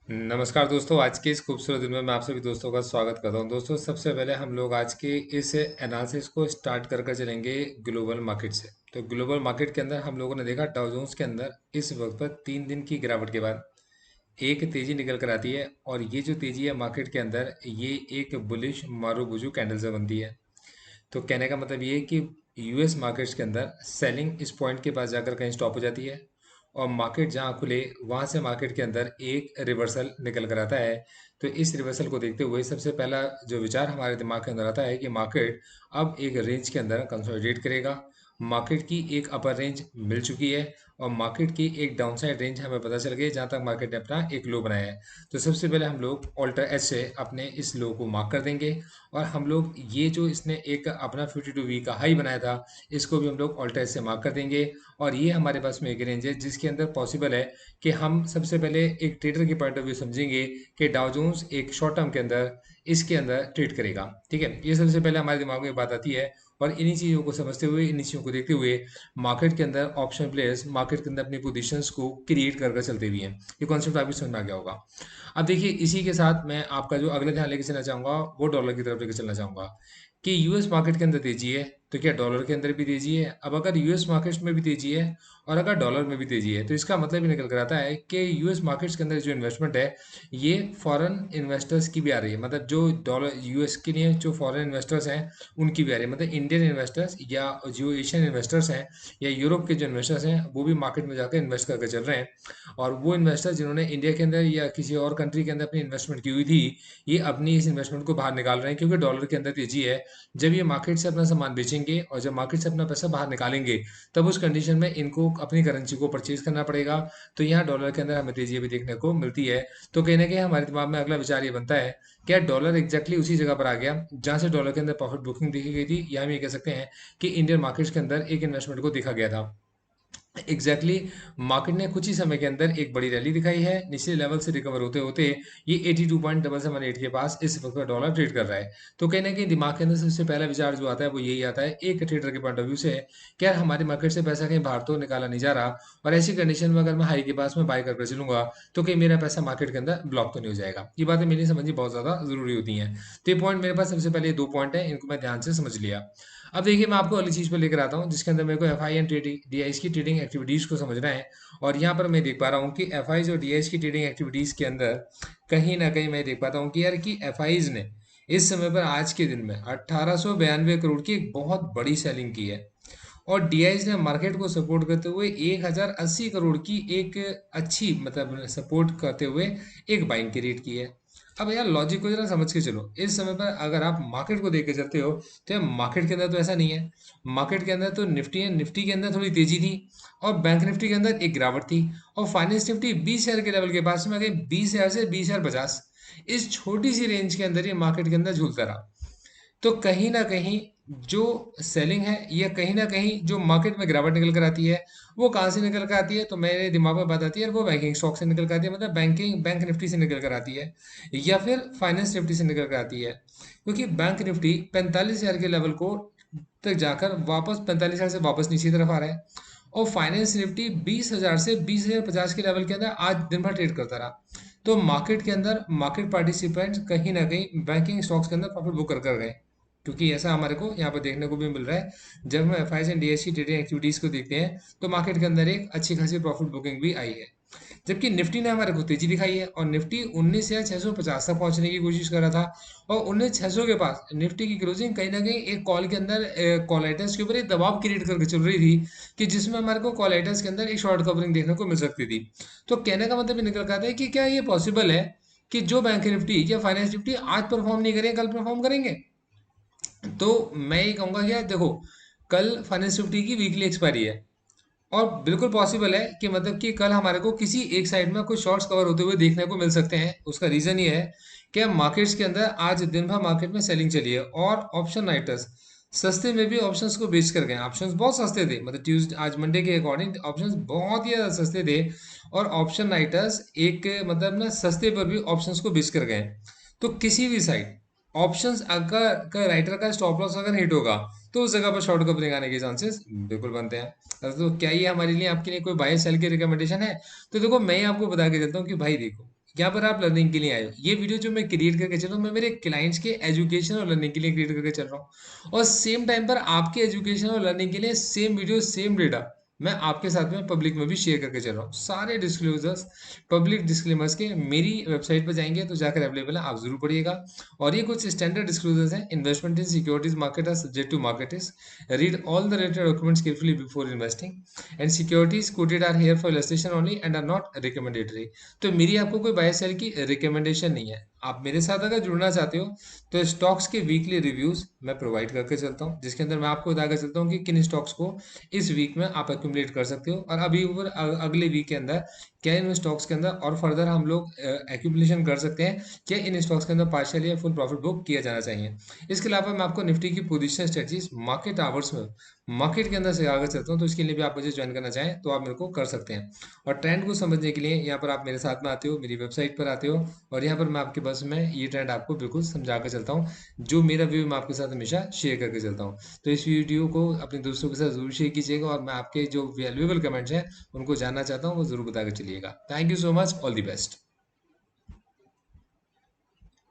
नमस्कार दोस्तों, आज के इस खूबसूरत दिन में मैं आप सभी दोस्तों का स्वागत करता हूं। दोस्तों, सबसे पहले हम लोग आज के इस एनालिसिस को स्टार्ट कर चलेंगे ग्लोबल मार्केट से। तो ग्लोबल मार्केट के अंदर हम लोगों ने देखा डाउ जोन्स के अंदर इस वक्त पर 3 दिन की गिरावट के बाद एक तेजी निकल कर आती है, और ये जो तेजी है मार्केट के अंदर, ये एक बुलिश मारूबुजू कैंडल से बनती है। तो कहने का मतलब ये है कि यूएस मार्केट्स के अंदर सेलिंग इस पॉइंट के पास जाकर कहीं स्टॉप हो जाती है, और मार्केट जहां खुले वहां से मार्केट के अंदर एक रिवर्सल निकल कर आता है। तो इस रिवर्सल को देखते हुए सबसे पहला जो विचार हमारे दिमाग के अंदर आता है कि मार्केट अब एक रेंज के अंदर कंसोलिडेट करेगा। मार्केट की एक अपर रेंज मिल चुकी है, और मार्केट की एक डाउनसाइड रेंज हमें पता चल गई जहां तक मार्केट ने अपना एक लो बनाया है। तो सबसे पहले हम लोग ऑल्टर एच से अपने इस लो को मार्क कर देंगे, और हम लोग ये जो इसने एक अपना 52 वीक का हाई बनाया था, इसको भी हम लोग ऑल्टर से मार्क कर देंगे। और ये हमारे पास में एक रेंज है जिसके अंदर पॉसिबल है कि हम सबसे पहले एक ट्रेडर के पॉइंट ऑफ व्यू समझेंगे कि डाउ जोन्स एक शॉर्ट टर्म के अंदर इसके अंदर ट्रेड करेगा। ठीक है, ये सबसे पहले हमारे दिमाग में बात आती है। और इन्हीं चीज़ों को समझते हुए, इन्हीं चीज़ों को देखते हुए, मार्केट के अंदर ऑप्शन प्लेयर्स मार्केट के अंदर अपनी पोजीशंस को क्रिएट कर चलते हुए हैं। ये कॉन्सेप्ट आपको समझ में आ गया होगा। अब देखिए, इसी के साथ मैं आपका जो अगला ध्यान लेके चलना चाहूंगा वो डॉलर की तरफ लेके चलना चाहूंगा कि यूएस मार्केट के अंदर तेजी है, तो क्या डॉलर के अंदर भी तेजी है? अब अगर यूएस मार्केट्स में भी तेजी है और अगर डॉलर में भी तेजी है, तो इसका मतलब ये निकल कर आता है कि यूएस मार्केट्स के अंदर जो इन्वेस्टमेंट है, ये फॉरेन इन्वेस्टर्स की भी आ रही है। मतलब जो डॉलर यूएस के लिए जो फॉरेन इन्वेस्टर्स हैं, उनकी भी आ रही है। मतलब इंडियन इन्वेस्टर्स या जो एशियन इन्वेस्टर्स हैं या यूरोप के जो इन्वेस्टर्स हैं, वो भी मार्केट में जाकर इन्वेस्ट करके चल रहे हैं। और वो इन्वेस्टर जिन्होंने इंडिया के अंदर या किसी और कंट्री के अंदर अपनी इन्वेस्टमेंट की हुई थी, ये अपनी इस इन्वेस्टमेंट को बाहर निकाल रहे हैं, क्योंकि डॉलर के अंदर तेजी है। जब ये मार्केट से अपना सामान बेचेंगे और जब मार्केट से अपना पैसा बाहर निकालेंगे, तब उस कंडीशन में इनको अपनी करेंसी को परचेज करना पड़ेगा। तो यहाँ डॉलर के अंदर हमें तेजी भी देखने को मिलती है। तो कहीं ना कहीं हमारे दिमाग में अगला विचार ये बनता है, क्या डॉलर एग्जैक्टली उसी जगह पर आ गया जहां से डॉलर के अंदर प्रॉफिट बुकिंग देखी गई थी, या हम ये कह सकते हैं कि इंडियन मार्केट्स के अंदर एक इन्वेस्टमेंट को देखा गया था। एग्जैक्टली मार्केट ने कुछ ही समय के अंदर एक बड़ी रैली दिखाई है। निचले लेवल से रिकवर होते होते ये 82.778 के पास इस वक्त डॉलर ट्रेड कर रहा है। तो कहीं ना कहीं दिमाग के अंदर सबसे पहला विचार जो आता है वो यही आता है एक ट्रेडर के पॉइंट ऑफ व्यू से, कि यार हमारी मार्केट से पैसा कहीं बाहर तो निकाला नहीं जा रहा, और ऐसी कंडीशन में अगर मैं हाई के पास में बाय कर चलूंगा, तो कहीं मेरा पैसा मार्केट के अंदर ब्लॉक तो नहीं हो जाएगा। ये बातें मेरी समझनी बहुत ज्यादा जरूरी होती हैं। तो ये पॉइंट मेरे पास सबसे पहले दो पॉइंट है, इनको मैं ध्यान से समझ लिया। अब देखिए, मैं आपको अगली चीज पर लेकर आता हूँ जिसके अंदर मेरे को F I and trading D I की ट्रेडिंग एक्टिविटीज को समझना है। और यहाँ पर मैं देख पा रहा हूँ कि एफ आई और डी आई की ट्रेडिंग एक्टिविटीज के अंदर कहीं ना कहीं मैं देख पाता हूँ कि यार कि एफ ने इस समय पर आज के दिन में 1892 करोड़ की एक बहुत बड़ी सेलिंग की है, और डीआईज ने मार्केट को सपोर्ट करते हुए 1080 करोड़ की एक अच्छी मतलब सपोर्ट करते हुए एक बाइंग की रेट की है। अब यार लॉजिक को जरा समझ के चलो। इस समय पर अगर आप मार्केट को देख के चलते हो, तो यार मार्केट के अंदर तो ऐसा नहीं है। मार्केट के अंदर तो निफ्टी है, निफ्टी के अंदर थोड़ी तेजी थी, और बैंक निफ्टी के अंदर एक गिरावट थी, और फाइनेंस निफ्टी 20,000 के लेवल के पास में आ गई, 20,000 से 20,050। इस छोटी सी रेंज के अंदर ये मार्केट के अंदर झूलता रहा। तो कहीं ना कहीं जो सेलिंग है, या कहीं ना कहीं जो मार्केट में गिरावट निकल कर आती है, वो कहाँ से निकल कर आती है? तो मेरे दिमाग में बात आती है, वो बैंकिंग स्टॉक से निकल कर आती है, मतलब बैंक निफ्टी से निकल कर आती है, या फिर फाइनेंस निफ्टी से निकल कर आती है। क्योंकि बैंक निफ्टी 45,000 के लेवल को तक जाकर वापस 45,000 से वापस नीचे की तरफ आ रहा है, और फाइनेंस निफ्टी 20,000 से 20,050 के लेवल के अंदर आज दिन भर ट्रेड करता रहा। तो मार्केट के अंदर मार्केट पार्टिसिपेंट्स कहीं ना कहीं बैंकिंग स्टॉक्स के अंदर प्रॉफिट बुक कर गए, क्योंकि ऐसा हमारे को यहाँ पर देखने को भी मिल रहा है। जब हम F I and D S की ट्रेडिंग एक्टिविटीज को देखते हैं, तो मार्केट के अंदर एक अच्छी खासी प्रॉफिट बुकिंग भी आई है। जबकि निफ्टी ने हमारे को तेजी दिखाई है, और निफ्टी 19,650 तक पहुंचने की कोशिश कर रहा था, और 19,600 के पास निफ्टी की क्लोजिंग कहीं ना कहीं एक कॉल के अंदर कॉलेटर्स के ऊपर एक दबाव क्रिएट करके चल रही थी, कि जिसमें हमारे को कॉलेटर्स के अंदर एक शॉर्ट कवरिंग देखने को मिल सकती थी। तो कहने का मतलब ये निकल कर आता है कि क्या ये पॉसिबल है कि जो बैंक निफ्टी या फाइनेंस निफ्टी आज परफॉर्म नहीं करेंगे, कल परफॉर्म करेंगे? तो मैं ये कहूंगा कि यार देखो, कल फाइनेंस निफ्टी की वीकली एक्सपायरी है, और बिल्कुल पॉसिबल है कि मतलब कि कल हमारे को किसी एक साइड में कुछ शॉर्ट्स कवर होते हुए देखने को मिल सकते हैं। उसका रीजन ये है कि मार्केट्स के अंदर आज दिन भर मार्केट में सेलिंग चली है, और ऑप्शन राइटर्स सस्ते में भी ऑप्शंस को बेच कर गए। ऑप्शंस बहुत सस्ते थे, मतलब ट्यूसडे आज मंडे के अकॉर्डिंग ऑप्शंस बहुत ही ज्यादा सस्ते थे, और ऑप्शन राइटर्स एक मतलब ना सस्ते पर भी ऑप्शंस को बेच कर गए। तो किसी भी साइड ऑप्शंस अगर का राइटर का स्टॉप लॉस अगर हिट होगा, तो उस जगह पर शॉर्ट कवरिंग आने के चांसेस बिल्कुल बनते हैं। तो क्या ये हमारे लिए आपके लिए कोई बाय सेल की रिकमेंडेशन है? तो देखो, मैं ही आपको बता के चलता हूँ कि भाई देखो, यहाँ पर आप लर्निंग के लिए आए हो। ये वीडियो जो मैं क्रिएट करके चल रहा हूँ, मैं मेरे क्लाइंट्स के एजुकेशन और लर्निंग के लिए क्रिएट करके चल रहा हूँ, और सेम टाइम पर आपके एजुकेशन और लर्निंग के लिए सेम वीडियो सेम डेटा मैं आपके साथ में पब्लिक में भी शेयर करके चल रहा हूँ। सारे डिस्क्लोजर्स, पब्लिक डिस्क्लेमर्स के मेरी वेबसाइट पर जाएंगे तो जाकर अवेलेबल है, आप जरूर पढ़िएगा। और ये कुछ स्टैंडर्ड डिस्क्लोजर्स हैं। Investment in securities market are subject to market is, read all the related documents carefully before investing, and securities quoted are here for illustration only and are not recommendatory. तो मेरी आपको कोई bye cell की recommendation नहीं है। आप मेरे साथ अगर जुड़ना चाहते हो तो स्टॉक्स के वीकली रिव्यूज मैं प्रोवाइड करके चलता हूँ, जिसके अंदर मैं आपको बताकर चलता हूँ कि किन स्टॉक्स को इस वीक में आप एक्यूमुलेट कर सकते हो, और अभी ऊपर अगले वीक के अंदर क्या इन स्टॉक्स के अंदर और फर्दर हम लोग एक्यूमुलेशन कर सकते हैं, क्या इन स्टॉक्स के अंदर पार्शियल या फुल प्रॉफिट बुक किया जाना चाहिए। इसके अलावा मैं आपको निफ्टी की पोजीशन स्ट्रेटजीज मार्केट आवर्स में मार्केट के अंदर से आगे चलता हूँ, तो इसके लिए भी आप मुझे ज्वाइन करना चाहें तो आप मेरे को कर सकते हैं। और ट्रेंड को समझने के लिए यहाँ पर आप मेरे साथ में आते हो, मेरी वेबसाइट पर आते हो, और यहाँ पर मैं आपके बस में ये ट्रेंड आपको बिल्कुल समझा कर चलता हूँ, जो मेरा व्यू मैं आपके साथ हमेशा शेयर करके चलता हूँ। तो इस वीडियो को अपने दोस्तों के साथ जरूर शेयर कीजिएगा, और मैं आपके जो वैल्यूएबल कमेंट्स हैं उनको जानना चाहता हूँ, वो जरूर बता कर चलिएगा। Thank you so much, all the best.